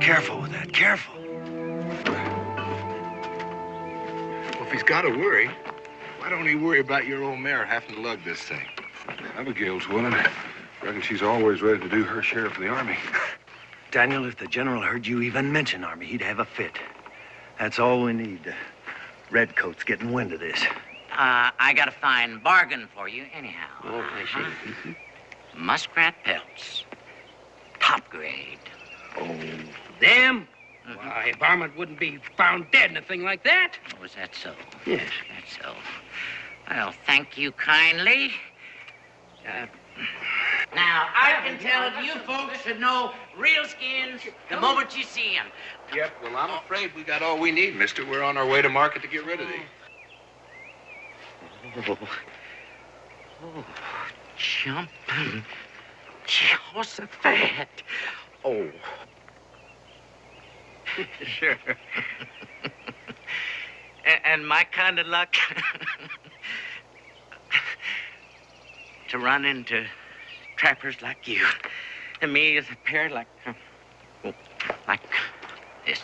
Careful with that, careful. Well, if he's got to worry, why don't he worry about your old mare having to lug this thing? Abigail's willing. I reckon she's always ready to do her share for the Army. Daniel, if the general heard you even mention Army, he'd have a fit. That's all we need. Redcoats getting wind of this. I got a fine bargain for you anyhow. Oh, I see. Muskrat pelts. Top grade. Oh. Them? Why, a varmint wouldn't be found dead in a thing like that. Oh, is that so? Yes. That's so. Well, thank you kindly. Now, I can tell you folks should know real skins the moment you see them. Yep, well, I'm afraid we got all we need, mister. We're on our way to market to get rid of these. Oh, jumping. Jehoshaphat. Oh. Sure. And my kind of luck to run into trappers like you. And me as a pair like this.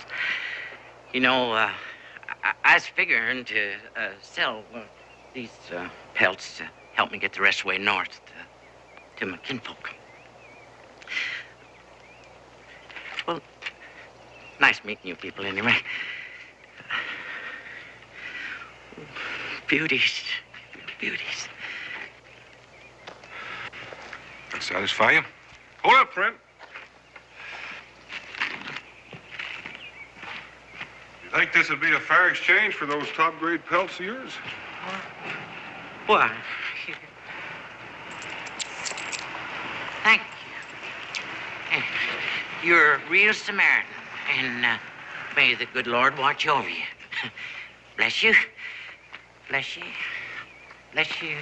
You know, I was figuring to sell these pelts to help me get the rest of the way north to my kinfolk. Well, nice meeting you people anyway. Beauties. Beauties. Satisfy you? Hold up, friend. You think this would be a fair exchange for those top-grade pelts of yours? Why? Thank you. You're a real Samaritan, and may the good Lord watch over you. Bless you. Bless you. Bless you.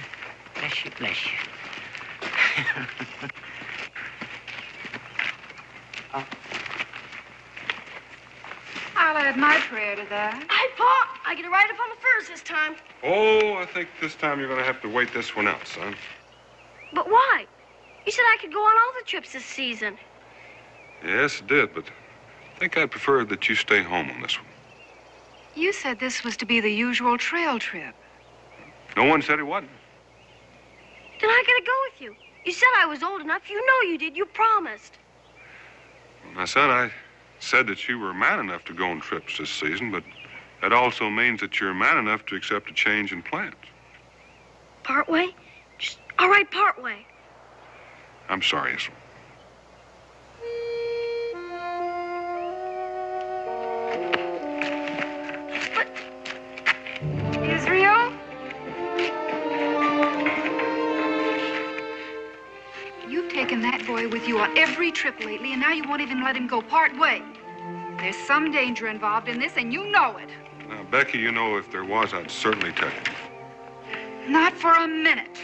Bless you. Bless you. Oh. I'll add my prayer to that. Hey, Pa, I get it right up on the furs this time. Oh, I think this time you're going to have to wait this one out, son. But why? You said I could go on all the trips this season. Yes, it did, but I think I'd prefer that you stay home on this one. You said this was to be the usual trail trip. No one said it wasn't. Then I gotta go with you. You said I was old enough. You know you did. You promised. Well, my son, I said that you were man enough to go on trips this season, but that also means that you're man enough to accept a change in plans. Part way? Just, all right, part way. I'm sorry, Israel. Israel? You've taken that boy with you on every trip lately, and now you won't even let him go part way. There's some danger involved in this, and you know it. Now, Becky, you know if there was, I'd certainly tell you. Not for a minute.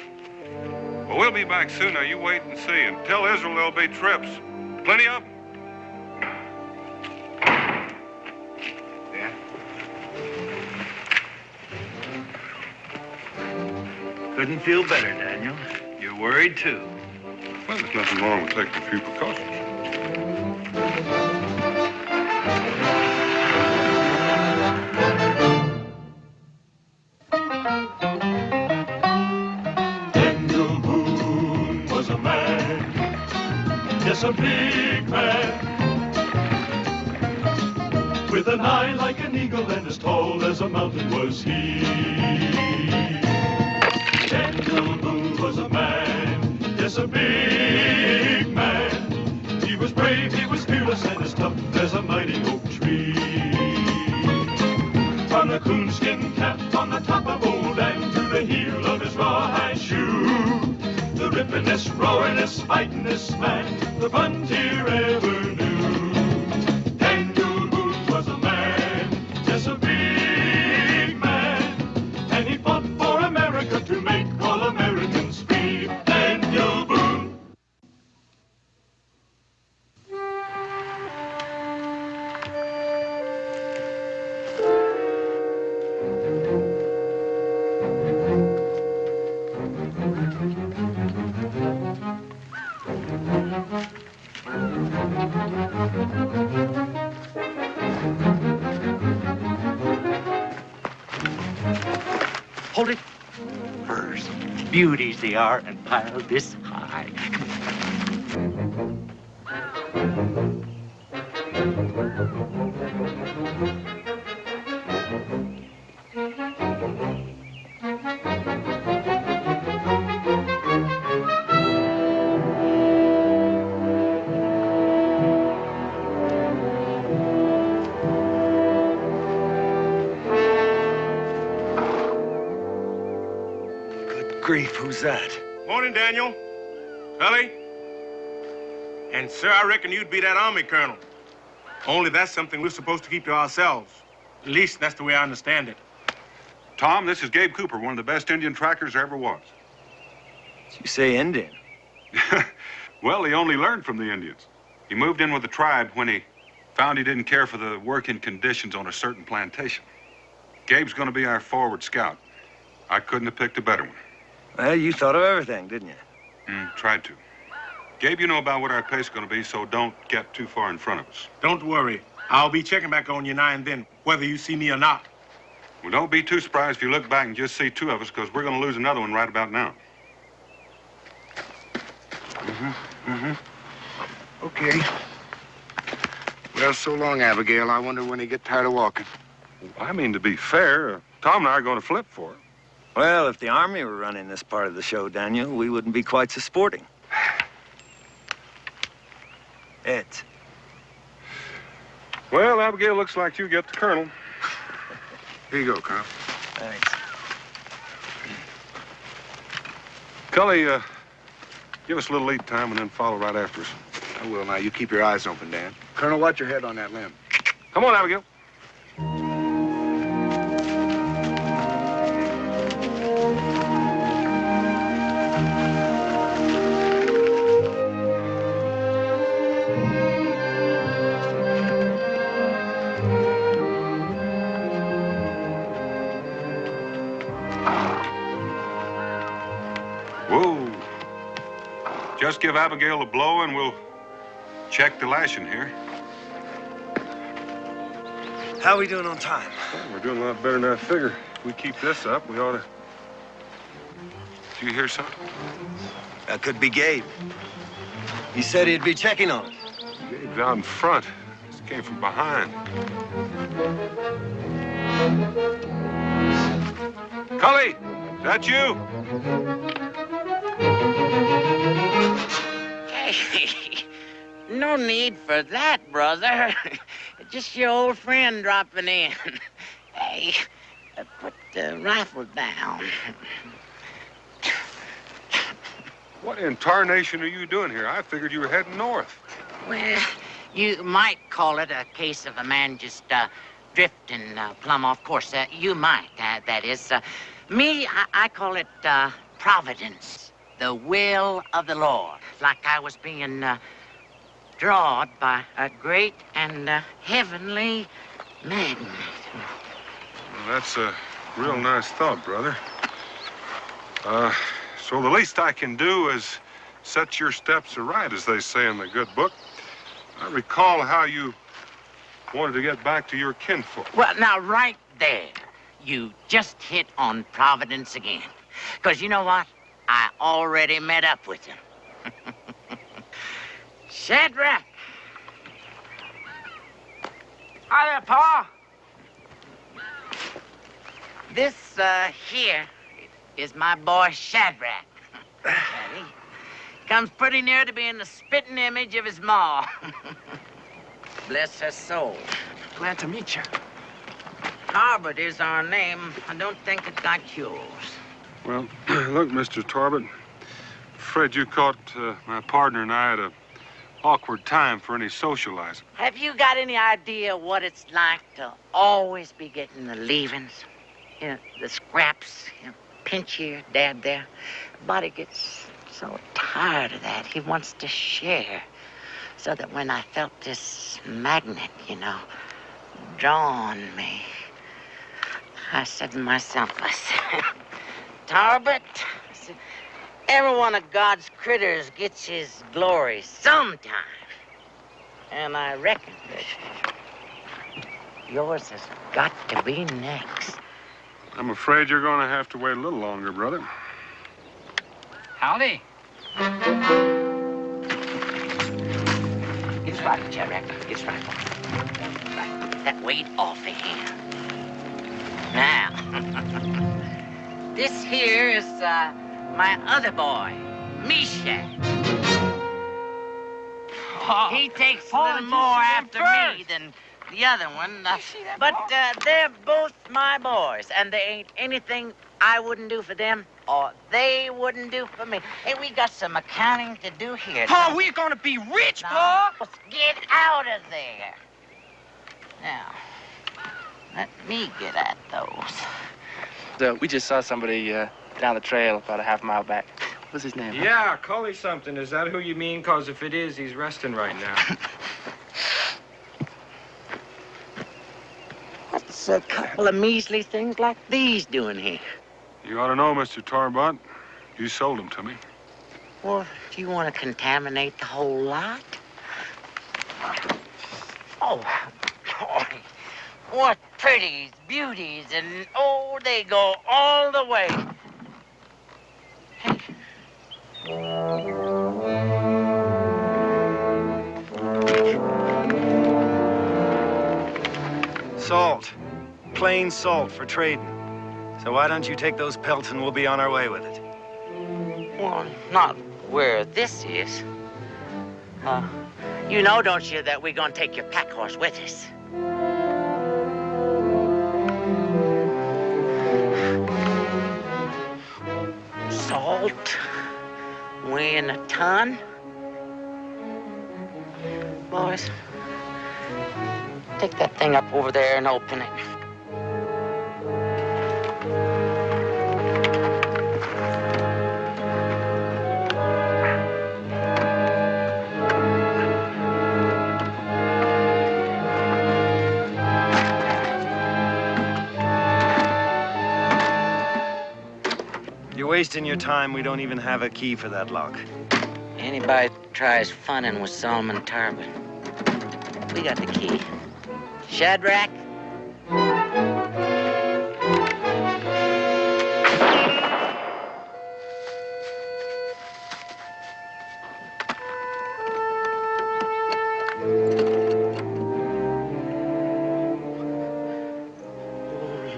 Well, we'll be back soon. Now, you wait and see. And tell Israel there'll be trips. Plenty of them. Yeah? Couldn't feel better, Daniel. You're worried, too. Well, there's nothing wrong with taking a few precautions. Daniel Boone was a man, yes, a big man, with an eye like an eagle and as tall as a mountain was he. Daniel Boone was a man, yes, a big man. He was brave, he was fearless, and as tough as a mighty oak tree. From the coonskin cap on the top of old Dan to the heel of his rawhide shoe, the rippin'est, roaring'est, fightin'est man the frontier ever knew. Daniel Boone was a man, yes, a big man, and he fought for America to make all Americans free. Daniel Boone. Beauties they are and piled this high. Grief, who's that? Morning, Daniel. Cully. And, sir, I reckon you'd be that Army colonel. Only that's something we're supposed to keep to ourselves. At least that's the way I understand it. Tom, this is Gabe Cooper, one of the best Indian trackers there ever was. You say Indian? Well, he only learned from the Indians. He moved in with the tribe when he found he didn't care for the working conditions on a certain plantation. Gabe's going to be our forward scout. I couldn't have picked a better one. Well, you thought of everything, didn't you? Tried to. Gabe, you know about what our pace is going to be, so don't get too far in front of us. Don't worry. I'll be checking back on you now and then, whether you see me or not. Well, don't be too surprised if you look back and just see two of us, because we're going to lose another one right about now. Okay. Well, so long, Abigail. I wonder when he get tired of walking. I mean, to be fair, Tom and I are going to flip for it. Well, if the Army were running this part of the show, Daniel, we wouldn't be quite so sporting. Ed. Well, Abigail, looks like you get the colonel. Here you go, Colonel. Thanks. Cully, give us a little lead time and then follow right after us. I will. Now, you keep your eyes open, Dan. Colonel, watch your head on that limb. Come on, Abigail. Just give Abigail a blow and we'll check the lashing here. How are we doing on time? Well, we're doing a lot better than I figure. If we keep this up, we ought to... Do you hear something? That could be Gabe. He said he'd be checking on it. Gabe's out in front. This came from behind. Cully, is that you? Hey, no need for that, brother. Just your old friend dropping in. Hey, put the rifle down. What in tarnation are you doing here? I figured you were heading north. Well, you might call it a case of a man just drifting plumb off course. You might, that is. Me, I call it providence. The will of the Lord, like I was being drawn by a great and heavenly magnet. Well, that's a real nice thought, brother. So the least I can do is set your steps aright, as they say in the good book. I recall how you wanted to get back to your kinfolk. Well, now, right there, you just hit on providence again. Because you know what? I already met up with him. Shadrach. Hi there, Pa. This, here is my boy Shadrach. He comes pretty near to being the spitting image of his ma. Bless her soul. Glad to meet you. Tarbot is our name. I don't think it's like yours. Well, look, Mr. Tarbot, afraid you caught my partner and I at an awkward time for any socializing. Have you got any idea what it's like to always be getting the leavings? You know, the scraps, you know, pinch here, dab there. Body gets so tired of that. He wants to share. So that when I felt this magnet, you know, drawn me, I said to myself, I said, Tarbot, I said, every one of God's critters gets his glory sometime. And I reckon that yours has got to be next. I'm afraid you're going to have to wait a little longer, brother. Howdy. Get his rifle, Shadrach. Get his rifle. Right. Get that weight off of him. Now, this here is my other boy, Misha. He takes a little more after me than the other one, but they're both my boys, and there ain't anything I wouldn't do for them or they wouldn't do for me. Hey, we got some accounting to do here. Pa, we're gonna be rich, Pa! Get out of there. Now, let me get at those. We just saw somebody down the trail about a half mile back. What's his name? Yeah, Cully something. Is that who you mean? Because if it is, he's resting right now. What's a couple of measly things like these doing here? You ought to know, Mr. Tarbot. You sold them to me. Well, do you want to contaminate the whole lot? Oh, boy. What pretties, beauties, and oh, they go all the way. Hey. Salt. Plain salt for trading. So why don't you take those pelts and we'll be on our way with it? Well, not where this is. You know, don't you, that we're gonna take your pack horse with us? Salt, weighing a ton. Boys, take that thing up over there and open it. You're wasting your time. We don't even have a key for that lock. Anybody tries funning with Solomon Tarbot, we got the key. Shadrach? Oh,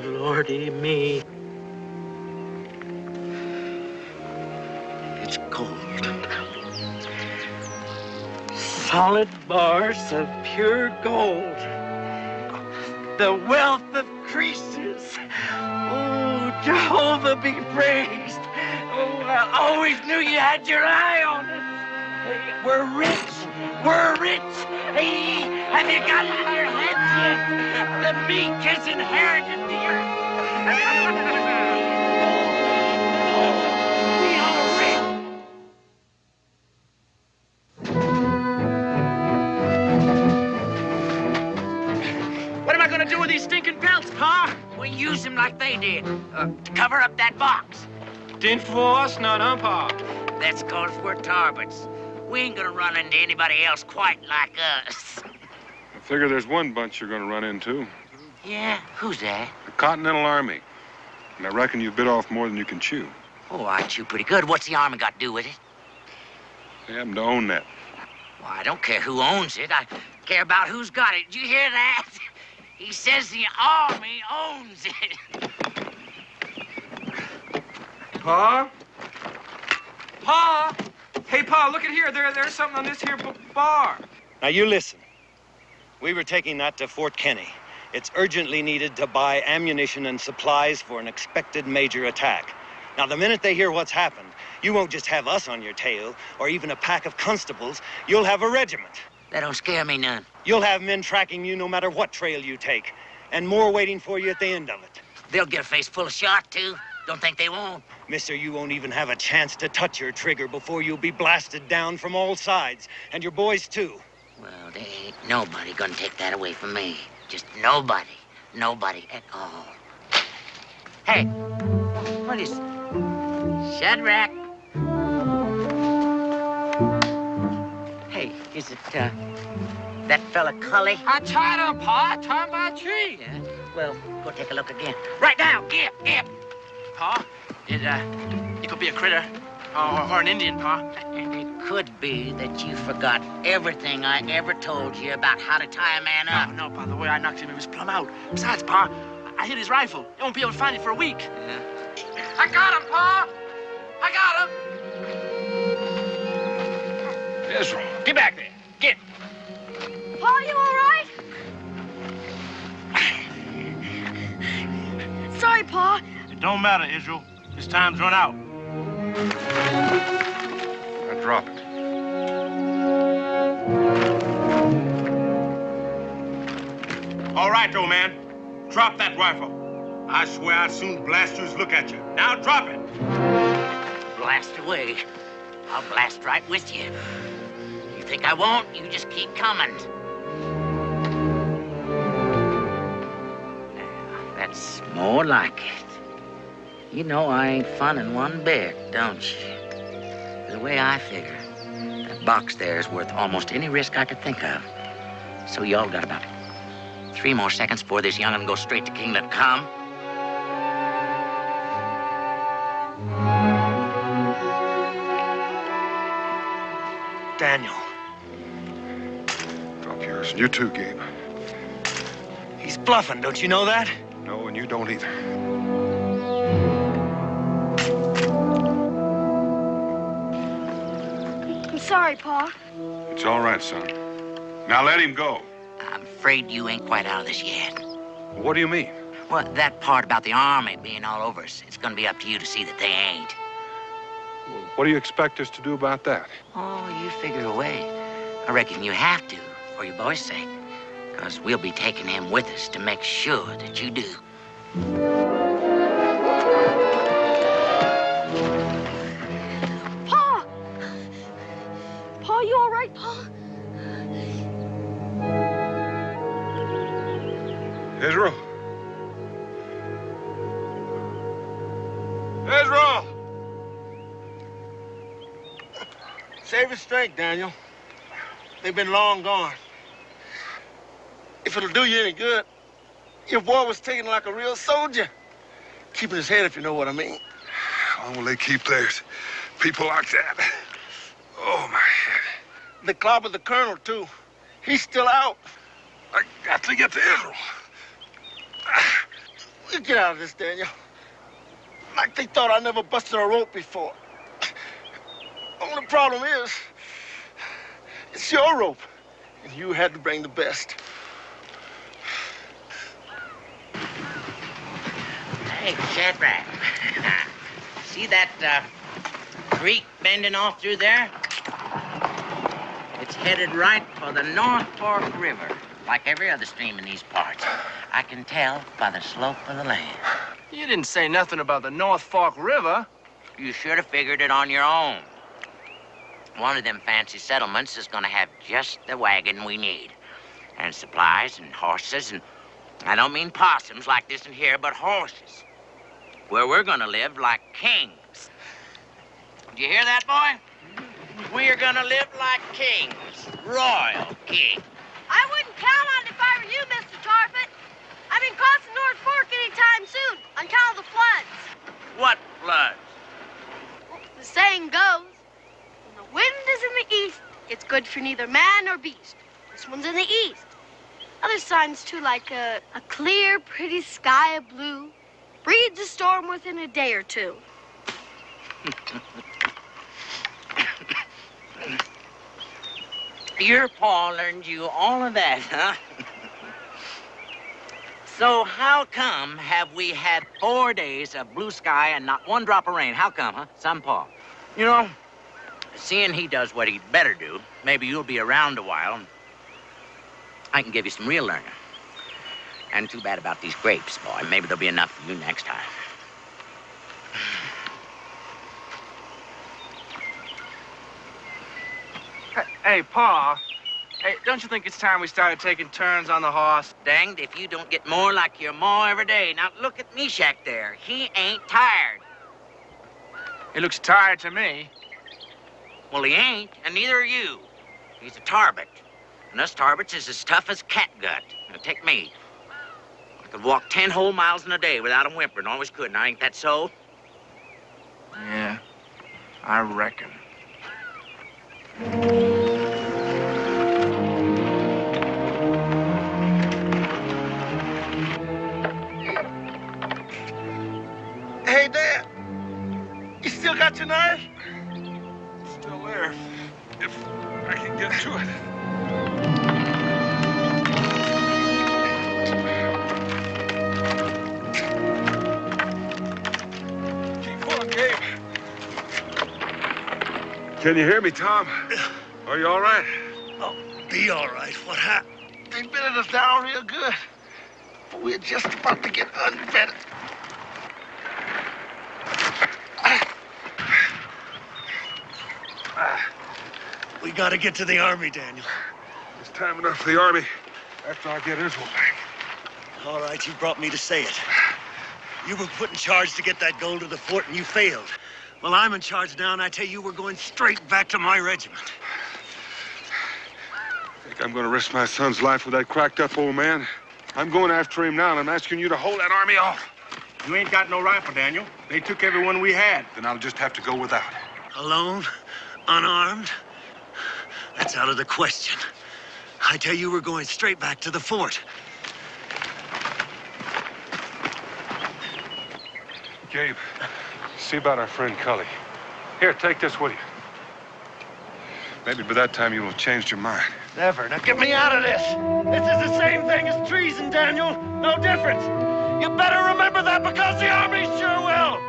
Lordy me. It's gold. Solid bars of pure gold. The wealth of creases. Oh, Jehovah be praised. Oh, I always knew you had your eye on us. We're rich. We're rich. Hey, have you got it in your head yet? The meek is inherited to your... Do with these stinking pelts, Pa? We use them like they did, to cover up that box. Didn't for us, none, huh, Pa? That's because we're Tarbots. We ain't gonna run into anybody else quite like us. I figure there's one bunch you're gonna run into. Yeah? Who's that? The Continental Army. And I reckon you bit off more than you can chew. Oh, I chew pretty good. What's the Army got to do with it? They happen to own that. Well, I don't care who owns it. I care about who's got it. Did you hear that? He says the Army owns it. Pa? Pa? Hey, Pa, look at here. There's something on this here bar. Now, you listen. We were taking that to Fort Kenny. It's urgently needed to buy ammunition and supplies for an expected major attack. Now, the minute they hear what's happened, you won't just have us on your tail, or even a pack of constables. You'll have a regiment. That don't scare me none. You'll have men tracking you no matter what trail you take, and more waiting for you at the end of it. They'll get a face full of shot, too. Don't think they won't. Mister, you won't even have a chance to touch your trigger before you'll be blasted down from all sides, and your boys, too. Well, there ain't nobody gonna take that away from me. Just nobody. Nobody at all. Hey, what is it? Shadrach? Hey, is it, that fella Cully? I tied him, Pa. I tied him by a tree. Yeah? Well, go take a look again. Right now, get. Pa, it could be a critter or an Indian, Pa. And it could be that you forgot everything I ever told you about how to tie a man up. No, Pa, the way I knocked him, it was plumb out. Besides, Pa, I hit his rifle. You won't be able to find it for a week. Yeah. I got him, Pa! I got him! Israel, get back there. Get. Pa, you all right? Sorry, Pa. It don't matter, Israel. His time's run out. Now drop it. All right, old man. Drop that rifle. I swear I'd soon blast you as look at you. Now drop it. Blast away. I'll blast right with you. You think I won't? You just keep coming. That's more like it. You know I ain't funning one bit, don't you? The way I figure, that box there is worth almost any risk I could think of. So y'all got about 3 more seconds before this young'un goes straight to Kingdom Come. Daniel. Drop yours. You too, Gabe. He's bluffing, don't you know that? No, and you don't either. I'm sorry, Pa. It's all right, son. Now let him go. I'm afraid you ain't quite out of this yet. What do you mean? Well, that part about the Army being all over us, it's gonna be up to you to see that they ain't. What do you expect us to do about that? Oh, you figure a way. I reckon you have to, for your boy's sake. Because we'll be taking him with us to make sure that you do. Pa! Pa, you all right, Pa? Israel? Israel! Save your strength, Daniel. They've been long gone. If it'll do you any good, your boy was taken like a real soldier. Keeping his head, if you know what I mean. How long will they keep theirs? People like that? Oh, my head. They clobbered the colonel, too. He's still out. I got to get to Israel. You get out of this, Daniel. Like they thought I never busted a rope before. Only problem is, it's your rope, and you had to bring the best. Hey, Shadrach. See that creek bending off through there? It's headed right for the North Fork River, like every other stream in these parts. I can tell by the slope of the land. You didn't say nothing about the North Fork River. You should have figured it on your own. One of them fancy settlements is gonna have just the wagon we need. And supplies and horses, and I don't mean possums like this in here, but horses. Where we're gonna live like kings. Do you hear that, boy? We are gonna live like kings. Royal kings. I wouldn't count on it if I were you, Mr. Tarpet. I mean, crossing North Fork anytime soon, on account of the floods. What floods? Well, the saying goes, when the wind is in the east, it's good for neither man nor beast. This one's in the east. Other signs, too, like a clear, pretty sky of blue, breeds a storm within a day or two. Your pa learned you all of that, huh? So how come have we had 4 days of blue sky and not one drop of rain? How come, huh? Son Pa. You know, seeing he does what he'd better do, maybe you'll be around a while, and I can give you some real learning. And too bad about these grapes, boy. Maybe there'll be enough for you next time. Hey, Pa. Hey, don't you think it's time we started taking turns on the horse? Danged if you don't get more like your ma every day. Now, look at Meshach there. He ain't tired. He looks tired to me. Well, he ain't, and neither are you. He's a Tarbot. And us Tarbots is as tough as catgut. Now, take me. I could walk 10 whole miles in a day without a whimper, and always could. Now, ain't that so? Yeah, I reckon. Hey, Dad. You still got your knife? Still there, if I can get to it. Keep on, Gabe. Can you hear me, Tom? Are you all right? Oh, be all right. What happened? They bedded us down real good. But we're just about to get unbedded. We gotta get to the army, Daniel. It's time enough for the army after I get Israel back. All right, you brought me to say it. You were put in charge to get that gold to the fort, and you failed. Well, I'm in charge now, and I tell you, we're going straight back to my regiment. I think I'm going to risk my son's life with that cracked-up old man. I'm going after him now, and I'm asking you to hold that army off. You ain't got no rifle, Daniel. They took everyone we had. Then I'll just have to go without. Alone? Unarmed? That's out of the question. I tell you, we're going straight back to the fort. Gabe, see about our friend Cully. Here, take this with you. Maybe by that time you will have changed your mind. Never. Now get me out of this. This is the same thing as treason, Daniel. No difference. You better remember that, because the army sure will.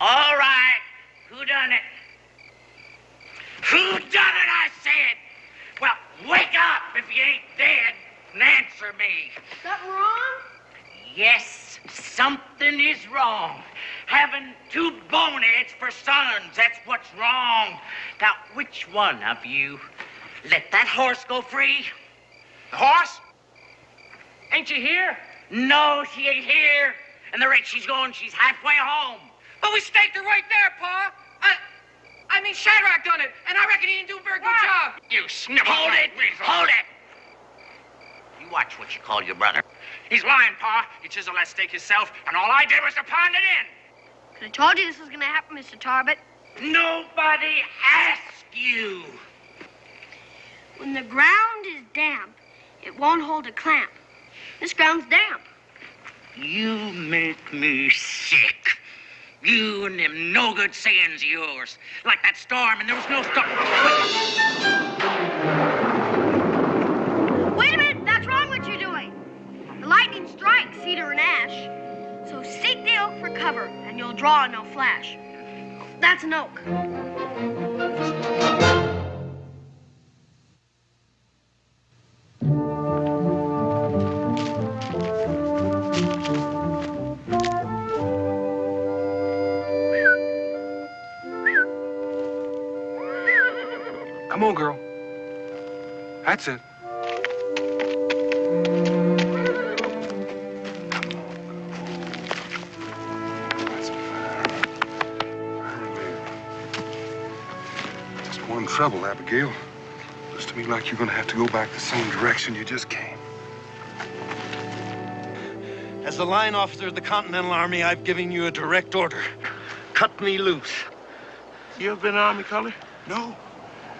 All right, who done it? Who done it, I said? Well, wake up if you ain't dead and answer me. Something wrong? Yes, something is wrong. Having two boneheads for sons, that's what's wrong. Now, which one of you let that horse go free? The horse? Ain't you here? No, she ain't here. And the rate she's going, she's halfway home. But we staked her right there, Pa. I mean, Shadrach done it, and I reckon he didn't do a very good job. You snivel. Hold it! Hold it! You watch what you call your brother. He's lying, Pa. You chiseled that stake yourself, and all I did was to pound it in. Could have told you this was going to happen, Mr. Tarbot. Nobody asked you. When the ground is damp, it won't hold a clamp. This ground's damp. You make me sick. You and them no-good sayings of yours. Like that storm and there was no storm. Wait a minute, that's wrong what you're doing. The lightning strikes cedar and ash. So seek the oak for cover, and you'll draw no flash. That's an oak. Come on, girl. That's it. trouble, Abigail. Looks to me like you're gonna have to go back the same direction you just came. As the line officer of the Continental Army, I've given you a direct order. Cut me loose. You ever been in the Army, Cully? No,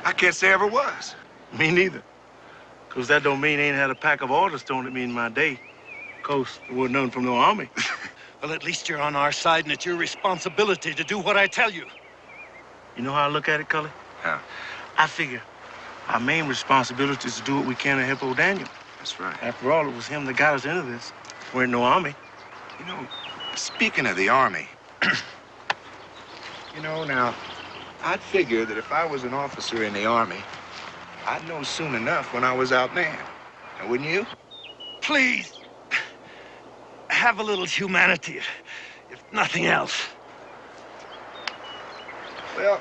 I can't say I ever was. Me neither. Because that don't mean I ain't had a pack of orders thrown at me in my day. Of course, there wasn't none from no Army. Well, at least you're on our side, and it's your responsibility to do what I tell you. You know how I look at it, Cully? How? I figure our main responsibility is to do what we can to help old Daniel. That's right. After all, it was him that got us into this. We ain't no Army. You know, speaking of the Army, you know, now, I'd figure that if I was an officer in the Army, I'd know soon enough when I was outmanned. Now, wouldn't you? Please, have a little humanity, if nothing else. Well,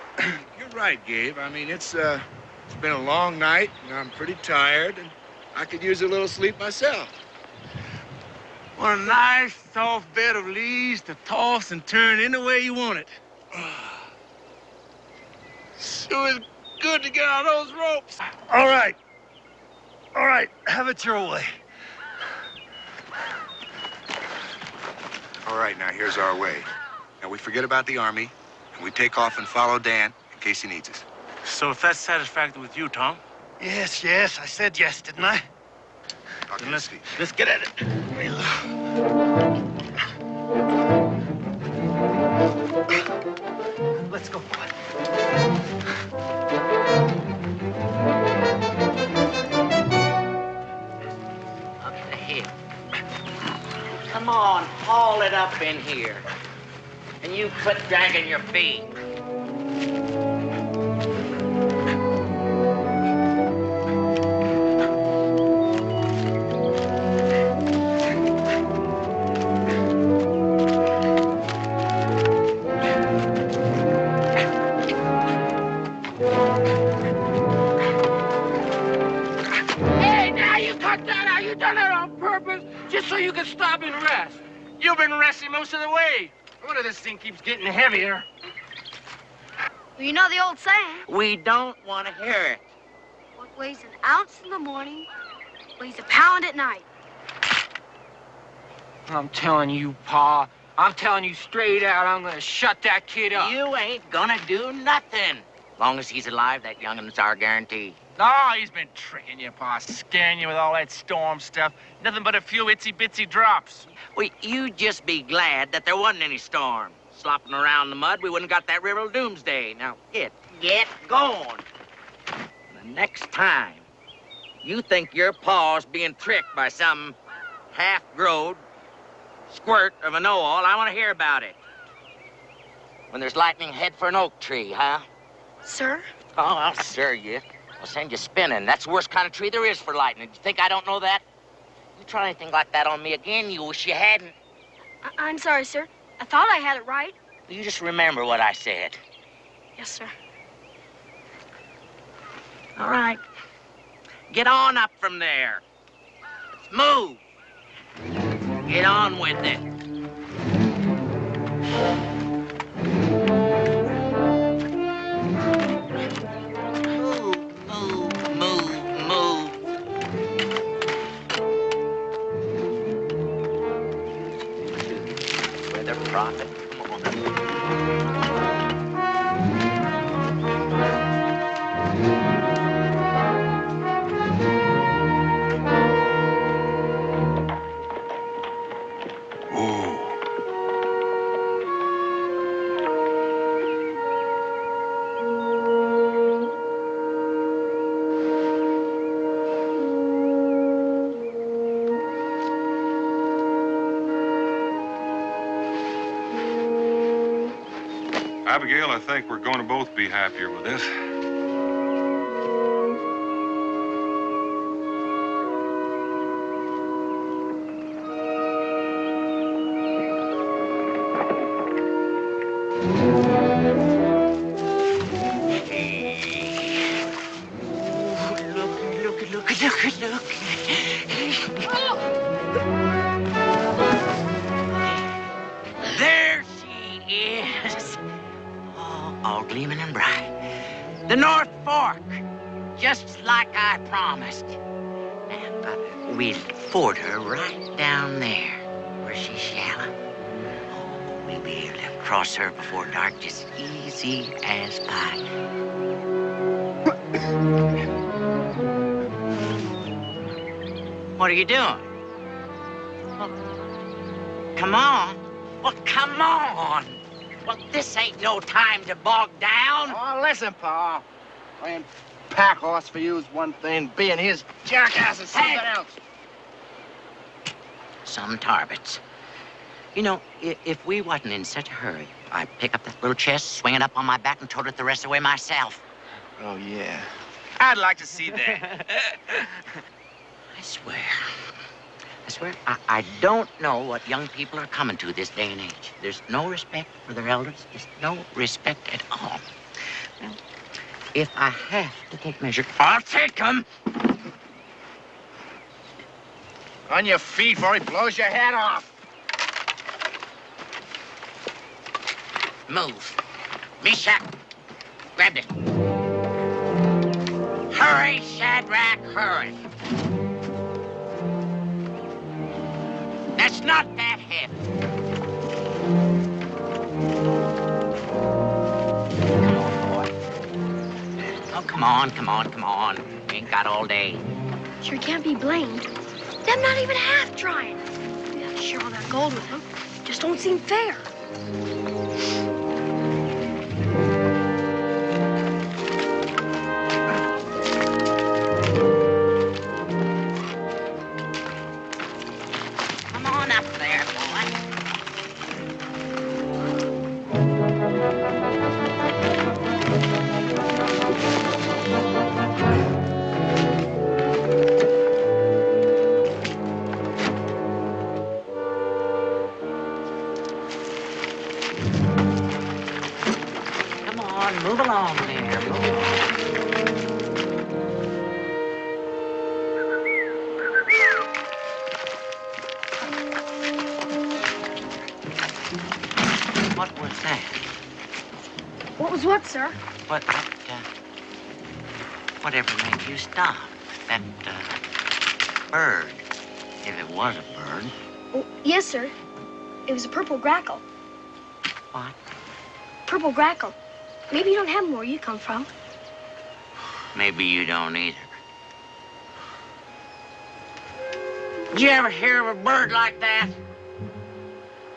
you're right, Gabe. I mean, it's been a long night, and I'm pretty tired, and I could use a little sleep myself. Want a nice, soft bed of leaves to toss and turn any way you want it. Sure is good to get on those ropes. All right. All right, have it your way. All right, now, here's our way. Now, we forget about the Army, and we take off and follow Dan in case he needs us. So if that's satisfactory with you, Tom? Yes, yes, I said yes, didn't I? Then let's get at it. Let's go, boy. Up the hill. Come on, haul it up in here. And you quit dragging your feet. Just so you can stop and rest. You've been resting most of the way. No wonder this thing keeps getting heavier. Well, you know the old saying. We don't want to hear it. What weighs an ounce in the morning weighs a pound at night. I'm telling you, Pa. I'm telling you straight out, I'm gonna shut that kid up. You ain't gonna do nothing. Long as he's alive, that youngin's our guarantee. No, he's been tricking you, Pa, scaring you with all that storm stuff. Nothing but a few itsy-bitsy drops. Well, you just be glad that there wasn't any storm. Slopping around in the mud, we wouldn't got that river of doomsday. Now, get going. The next time you think your pa's being tricked by some half-growed squirt of a know-all, I want to hear about it. When there's lightning, head for an oak tree, huh? Sir? Oh, I'll sir you. I'll send you spinning. That's the worst kind of tree there is for lightning. You think I don't know that? You try anything like that on me again, you wish you hadn't. I'm sorry, sir. I thought I had it right. You just remember what I said. Yes, sir. All right. Get on up from there. Let's move. Get on with it. Prophet. Come on. Abigail, I think we're going to both be happier with this. Look. There she is. All gleaming and bright. The North Fork, just like I promised. Now, we'll ford her right down there where she's shallow. Oh, we'll be able to cross her before dark, just easy as pie. What are you doing? Well, come on. Well, come on. Well, this ain't no time to bog down. Oh, listen, Pa. Playing pack horse for you is one thing. Being his jackass is something else. Some Tarbots. You know, if we wasn't in such a hurry, I'd pick up that little chest, swing it up on my back, and tote it the rest of the way myself. Oh, yeah. I'd like to see that. I swear, I don't know what young people are coming to this day and age. There's no respect for their elders. There's no respect at all. Well, if I have to take measures, I'll take them. On your feet before he blows your head off. Move. Meshach, grab it. Hurry, Shadrach, hurry. That's not that heavy. Come on, boy. Oh, come on. We ain't got all day. Sure can't be blamed. Them not even half trying. We have to share all that gold with them. Just don't seem fair. Come on up there, boy. Come on, move along there. Move along. What was that? What was what, sir? Whatever made you stop? That, bird. If it was a bird. Oh, yes, sir. It was a purple grackle. What? Purple grackle. Maybe you don't have them where you come from. Maybe you don't either. Did you ever hear of a bird like that?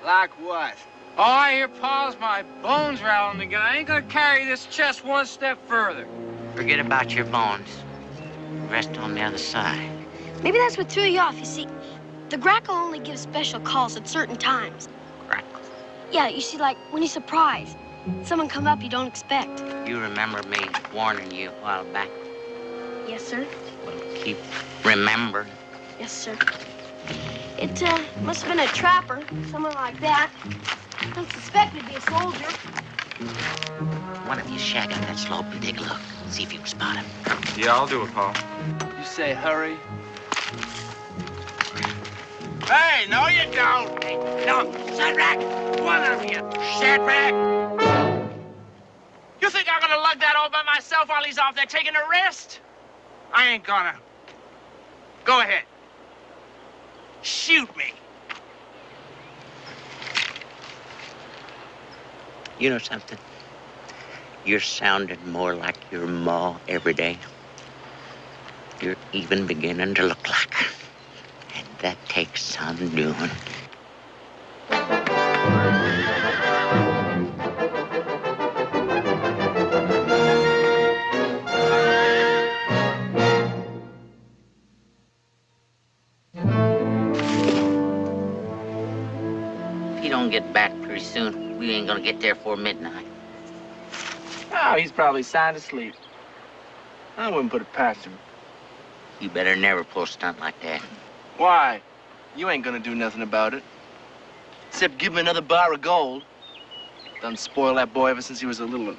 Like what? All I hear, Pa's my bones rattling again. I ain't gonna carry this chest one step further. Forget about your bones. Rest on the other side. Maybe that's what threw you off. You see, the grackle only gives special calls at certain times. Grackle? Yeah, you see, like when you're surprised. Someone come up you don't expect. You remember me warning you a while back? Yes, sir. Well, keep remembering. Yes, sir. It must have been a trapper, someone like that. Don't suspect it'd be a soldier. One of you shag up that slope and take a look. See if you can spot him. Yeah, I'll do it, Pa. You say hurry. Hey, no you don't. Hey, no, Shadrach, one of you. Shadrach. You think I'm gonna lug that all by myself while he's off there taking a rest? I ain't gonna. Go ahead. Shoot me. You know something? You're sounding more like your ma every day. You're even beginning to look like her. And that takes some doing. If you don't get back pretty soon, we ain't gonna get there before midnight. Oh, he's probably sound asleep. I wouldn't put it past him. You better never pull a stunt like that. Why? You ain't gonna do nothing about it. Except give him another bar of gold. Done spoil that boy ever since he was a little one.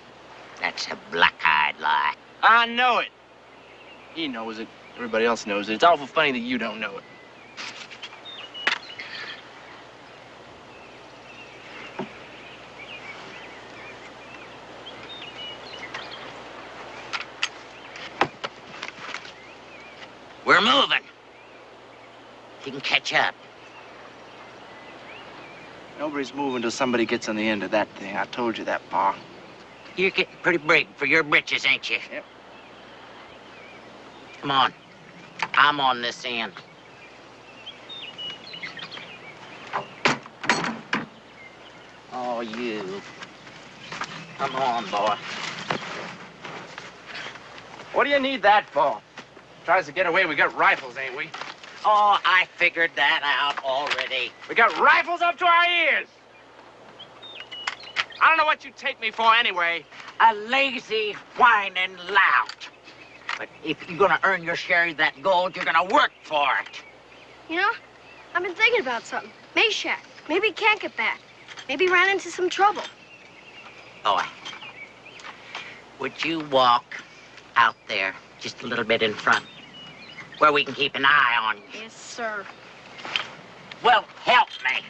That's a black-eyed lie. I know it. He knows it. Everybody else knows it. It's awful funny that you don't know it. catch up. Nobody's moving until somebody gets on the end of that thing. I told you that, Pa. You're getting pretty big for your britches, ain't you? Yep. Come on. I'm on this end. Oh, you. Come on, boy. What do you need that for? Tries to get away, we got rifles, ain't we? Oh, I figured that out already. We got rifles up to our ears. I don't know what you take me for anyway. A lazy, whining lout. But if you're gonna earn your share of that gold, you're gonna work for it. You know, I've been thinking about something. Meshack. Maybe he can't get back. Maybe he ran into some trouble. Boy, would you walk out there just a little bit in front where we can keep an eye on you? Yes, sir. Well, help me.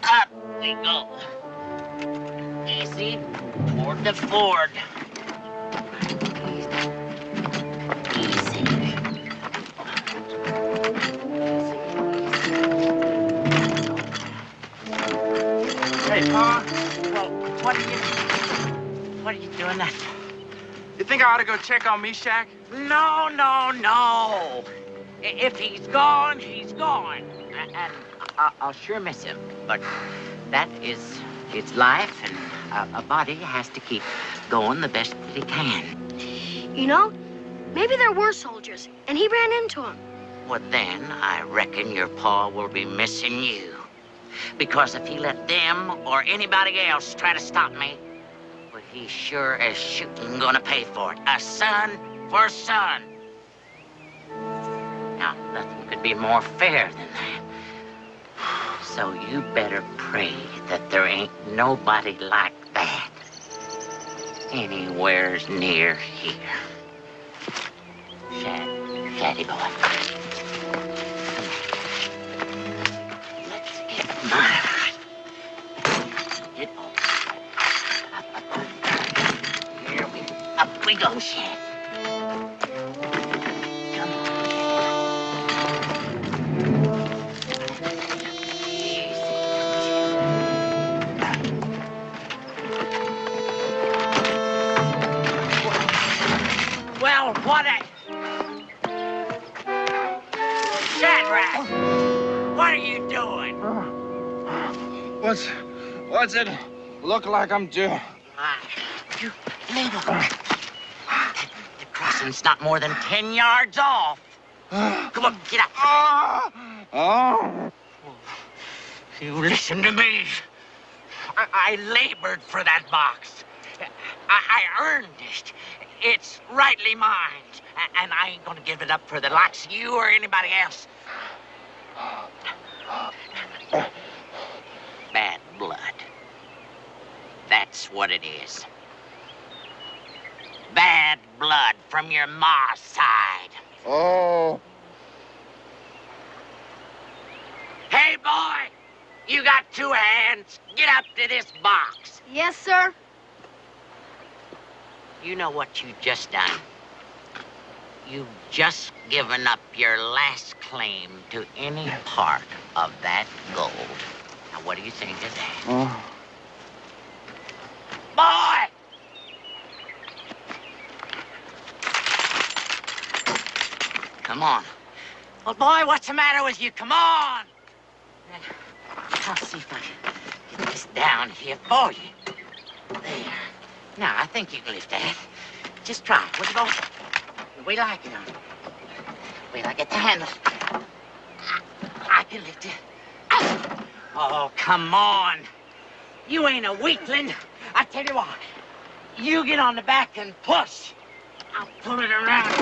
Up we go. Easy toward the ford. Easy. Hey, Pa. Well, what are you doing that? You think I ought to go check on Meshack? No, no, no. If he's gone, he's gone. And I'll sure miss him. But that is his life, and a body has to keep going the best that he can. You know, maybe there were soldiers, and he ran into them. Well, then, I reckon your pa will be missing you. Because if he let them or anybody else try to stop me, well, he's sure as shooting gonna pay for it. A son for son. Now, nothing could be more fair than that. So you better pray that there ain't nobody like that anywheres near here. Shaddy boy. Let's get mine. Get on. Here we up we go, Shad. Come on. Well, what a... Shadrach! What are you doing? What's it look like I'm doing? You little... The crossing's not more than 10 yards off. Come on, get up. Oh. You listen to me. I labored for that box. I earned it. It's rightly mine. And I ain't gonna give it up for the likes of you or anybody else. Bad blood. That's what it is. Bad blood from your ma's side. Oh. Hey, boy! You got 2 hands. Get up to this box. Yes, sir. You know what you just done? You've just given up your last claim to any part of that gold. Now, what do you think of that? Oh. Boy! Come on. Well, boy, what's the matter with you? Come on! I'll see if I can get this down here for you. There. Now, I think you can lift that. Just try it. Would you go? Wait till I get on. Wait till I get the handle. I can lift it. Oh, come on. You ain't a weakling. I tell you what. You get on the back and push. I'll pull it around.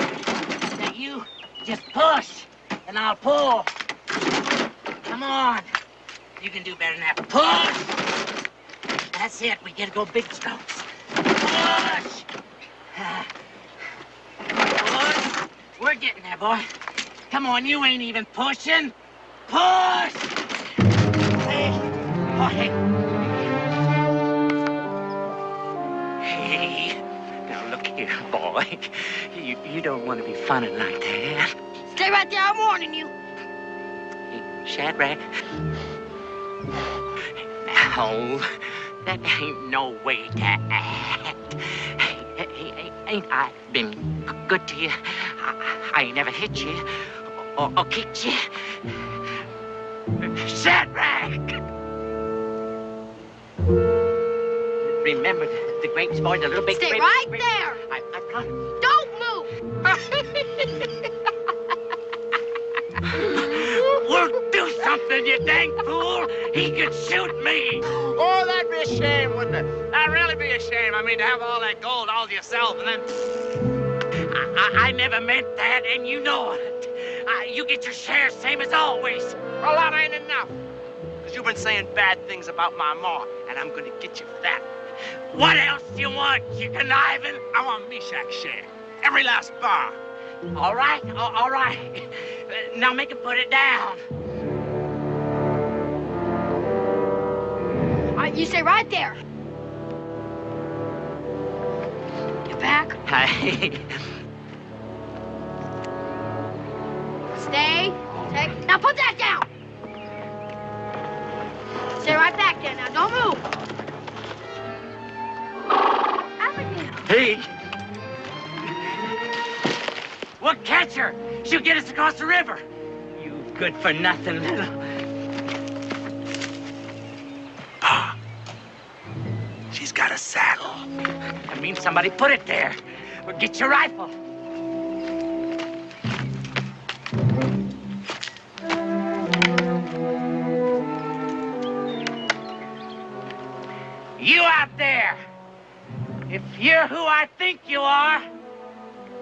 Now, you just push, and I'll pull. Come on. You can do better than that. Push! That's it. We gotta go big strokes. Push! Push! We're getting there, boy. Come on, you ain't even pushing. Push! Hey, boy. Hey, now look. here, boy. You don't want to be funning like that. Stay right there, I'm warning you. Hey, Shadrach. No, that ain't no way to act. Hey, ain't I been good to you? I ain't never hit you or kicked you. Shadrach! Remember the grapes, boy, the little big Stay grapes. right there. I promise. Don't move. We'll do something, you dang fool. He could shoot me. Oh, that'd be a shame, wouldn't it? That'd really be a shame. I mean, to have all that gold all to yourself and then... I never meant that, and you know it. You get your share, same as always. Well, that ain't enough. Because you've been saying bad things about my ma, and I'm going to get you for that. What else do you want, you conniving? I want Meshach's share. Every last bar. All right, all right. Now make him put it down. All right, you stay right there. Get back. Hey. Stay. Now put that down. Stay right back there now. Don't move. Hey. We'll catch her. She'll get us across the river. You good for nothing little. Pa, she's got a saddle. That means somebody put it there. Well, get your rifle. You out there, if you're who I think you are,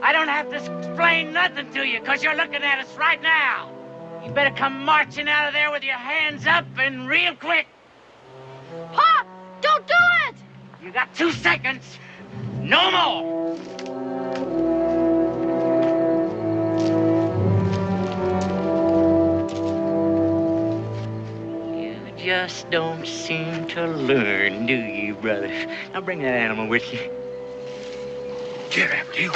I don't have to explain nothing to you, because you're looking at us right now. You better come marching out of there with your hands up and real quick. Pa, don't do it! You got 2 seconds. No more. You just don't seem to learn, do you, brother? Now bring that animal with you. Get after you.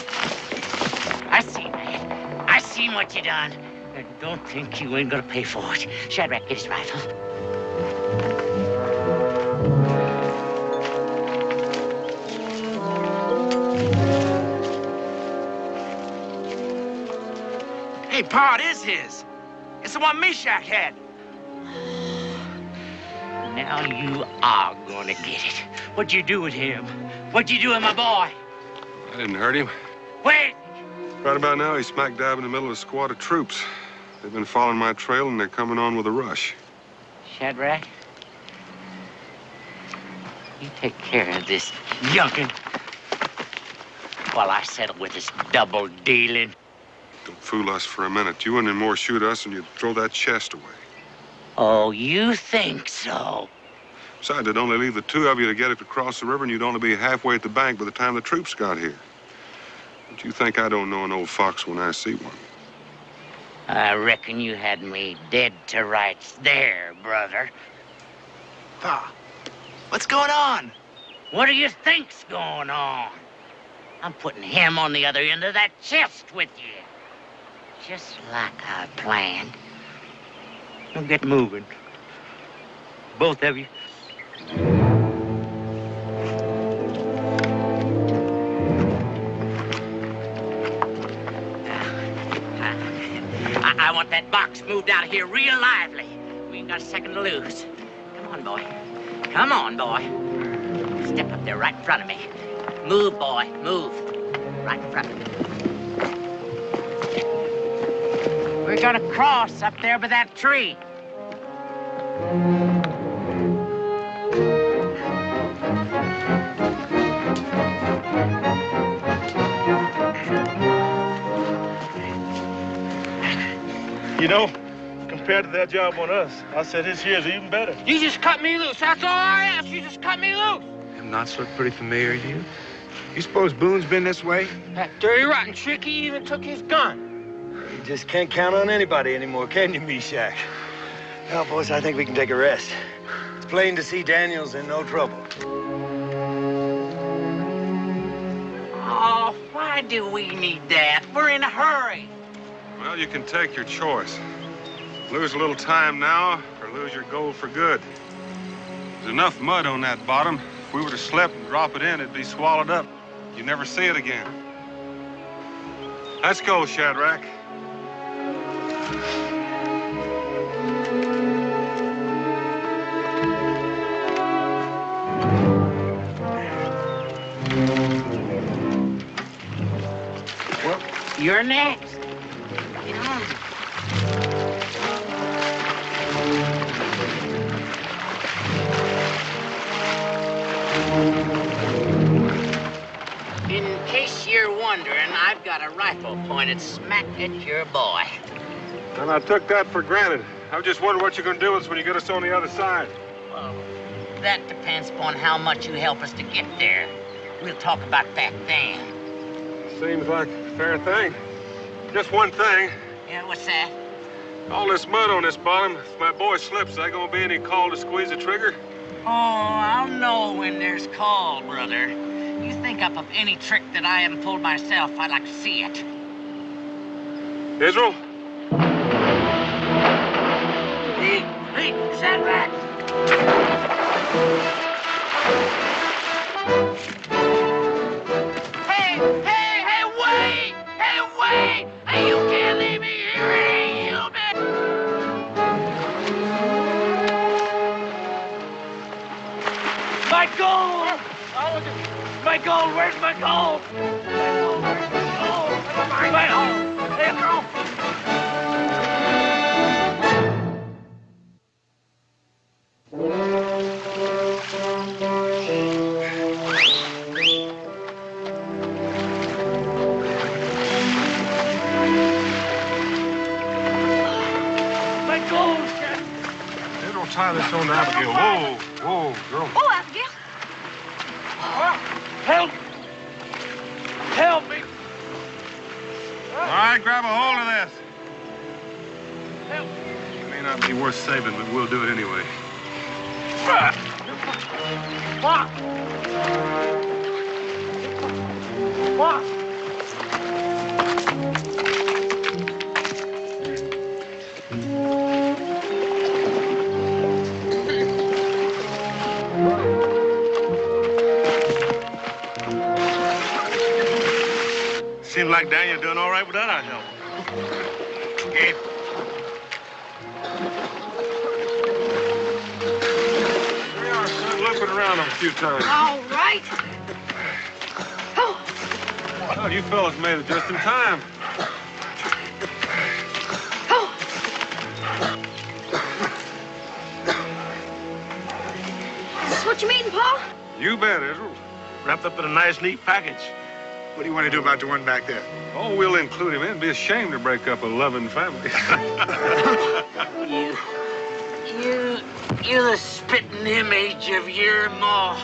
I seen that. I seen what you done. And don't think you ain't gonna pay for it. Shadrach, get his rifle. Hey, Pa, it is his. It's the one Meshach had. Now you are gonna get it. What'd you do with him? What'd you do with my boy? I didn't hurt him. Wait! Right about now, he's smack dab in the middle of a squad of troops. They've been following my trail, and they're coming on with a rush. Shadrach, you take care of this young'un while I settle with this double dealing. Don't fool us for a minute. You wouldn't more shoot us than you'd throw that chest away. Oh, you think so? Besides, it'd only leave the 2 of you to get it across the river, and you'd only be halfway at the bank by the time the troops got here. Don't you think I don't know an old fox when I see one? I reckon you had me dead to rights there, brother. Pa, what's going on? What do you think's going on? I'm putting him on the other end of that chest with you. Just like I planned. Now get moving. Both of you. I want that box moved out of here real lively. We ain't got a second to lose. Come on, boy. Come on, boy. Step up there right in front of me. Move, boy, move. Right in front of me. We're gonna cross up there by that tree. You know, compared to that job on us, I said this here's even better. You just cut me loose. That's all I asked. You just cut me loose. Them knots look pretty familiar to you. You suppose Boone's been this way? That dirty, rotten trick, he even took his gun. You just can't count on anybody anymore, can you, Meshach? Now, boys, I think we can take a rest. It's plain to see Daniel's in no trouble. Oh, Why do we need that? We're in a hurry. Well, you can take your choice. Lose a little time now, or lose your gold for good. There's enough mud on that bottom. If we were to slip and drop it in, it'd be swallowed up. You'd never see it again. Let's go, Shadrach. Well, you're next. Yeah. In case you're wondering, I've got a rifle pointed smack at your boy. And I took that for granted. I was just wondering what you're going to do with us when you get us on the other side. Well, that depends upon how much you help us to get there. We'll talk about that then. Seems like a fair thing. Just one thing. Yeah, what's that? All this mud on this bottom, if my boy slips, is there going to be any call to squeeze the trigger? Oh, I'll know when there's call, brother. You think up of any trick that I haven't pulled myself, I'd like to see it. Israel? Hey, Shadrach! Hey, wait! Hey, wait! Hey, you can't leave me here, it ain't human! My gold! My gold, where's my gold? My gold! Hey, girl! My gold, Jack! They don't tie this on to Abigail. Whoa, whoa, girl. Oh, Abigail. Help! Help me! All right, grab a hold of this. Help! It may not be worth saving, but we'll do it anyway. What? What? Seems like Daniel's doing all right without our help. Gabe. We are, son. Looping around them a few times. All right. Oh, Well, you fellas made it just in time. oh. Is this what you mean, Pa? You bet, Israel. Wrapped up in a nice, neat package. What do you want to do about the one back there? Oh, we'll include him in. It'd be a shame to break up a loving family. You're the spitting image of your ma.